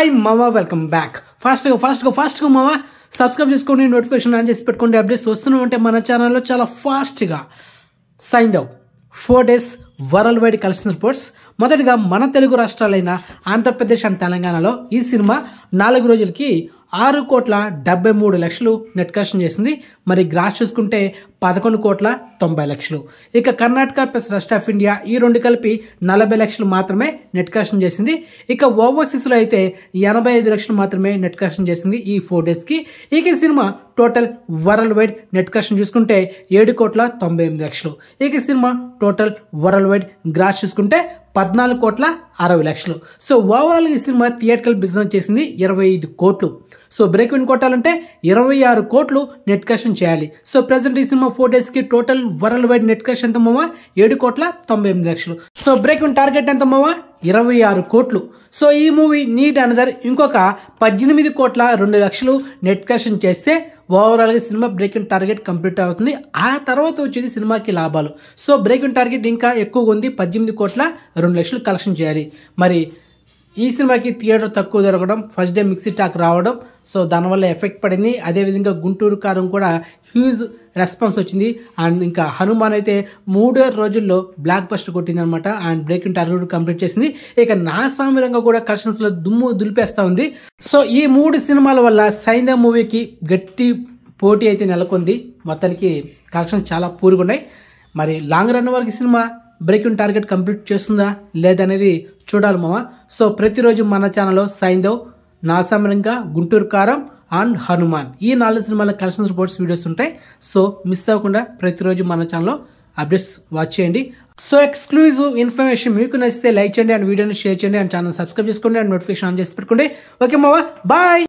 Hi మావా, welcome back. ఫాస్ట్గా మావా సబ్స్క్రైబ్ చేసుకోండి, నోటిఫికేషన్ ఆన్ చేసి పెట్టుకోండి. అప్డేట్స్ వస్తూనే ఉంటే మన ఛానల్లో చాలా ఫాస్ట్గా Saindhav 4 days world wide collection reports. మొదటిగా మన తెలుగు రాష్ట్రాలైన ఆంధ్రప్రదేశ్ అండ్ తెలంగాణలో ఈ సినిమా 4 రోజులకి 6,73,00,000 నెట్ కలెక్షన్ చేసింది. మరి గ్రాస్ చూసుకుంటే 11,90,00,000. ఇక Karnataka plus rest of India ఈ రెండు కలిపి 40 లక్షలు మాత్రమే నెట్ కలెక్షన్ చేసింది. ఇక ఓవర్సీస్లో అయితే 85 లక్షలు మాత్రమే నెట్ కలెక్షన్ చేసింది ఈ 4 daysకి. ఇక ఈ సినిమా total world wide net collection చూసుకుంటే 7,98,00,000. ఇక ఈ సినిమా టోటల్ వరల్డ్ వైడ్ గ్రాస్ చూసుకుంటే 14,60,00,000. సో ఓవరాల్ ఈ సినిమా థియేటర్కల్ బిజినెస్ చేసింది 25 కోట్లు. సో బ్రేక్ ఇన్ కొట్టాలంటే 26 కోట్లు నెట్ కలెక్షన్ చేయాలి. సో ప్రెసెంట్ ఈ సినిమా 4 daysకి total world wide net collection ఎంత మావా? 7,98,00,000. సో బ్రేక్ ఇన్ టార్గెట్ ఎంత మావా? 26 కోట్లు. సో ఈ మూవీ నీడ్ అనదర్ ఇంకొక 18,02,00,000 నెట్ కలెక్షన్ చేస్తే ఓవరాల్గా cinema break in target complete అవుతుంది. ఆ తర్వాత వచ్చేది సినిమాకి లాభాలు. సో బ్రేక్ ఇన్ టార్గెట్ ఇంకా ఎక్కువగా ఉంది, 18,02,00,000 కలెక్షన్ చేయాలి. మరి ఈ సినిమాకి థియేటర్ తక్కువ దొరకడం, ఫస్ట్ డే మిక్సీ టాక్ రావడం, సో దానివల్ల ఎఫెక్ట్ పడింది. అదేవిధంగా గుంటూరు కారం కూడా హ్యూజ్ రెస్పాన్స్ వచ్చింది. అండ్ ఇంకా హనుమాన్ అయితే 3 రోజుల్లో బ్లాక్ బస్టర్ కొట్టింది అనమాట. And break in target complete చేసింది. ఇక నా సామిరంగా కూడా కలెక్షన్స్లో దుమ్ము దులిపేస్తూ ఉంది. సో ఈ 3 సినిమాల వల్ల సైంధవ్ మూవీకి గట్టి పోటీ అయితే నెలకొంది. మొత్తానికి కలెక్షన్ చాలా పూర్గా ఉన్నాయి. మరి లాంగ్ రన్ వరకు cinema break in target complete చేస్తుందా లేదనేది చూడాలి మామ. సో ప్రతిరోజు మన ఛానల్లో సైంధవ్, నాసామరంగా, గుంటూరు కారం అండ్ హనుమాన్ ఈ 4 సినిమాల కలెక్షన్ రిపోర్ట్స్ వీడియోస్ ఉంటాయి. సో మిస్ అవ్వకుండా ప్రతిరోజు మన ఛానల్లో అప్డేట్స్ వాచ్ చేయండి. సో ఎక్స్క్లూజివ్ ఇన్ఫర్మేషన్ మీకు నచ్చితే లైక్ చేయండి అండ్ వీడియోని షేర్ చేయండి అండ్ ఛానల్ సబ్స్క్రైబ్ చేసుకోండి అండ్ నోటిఫికేషన్ ఆన్ చేసి పెట్టుకోండి. ఓకే మావా, బాయ్.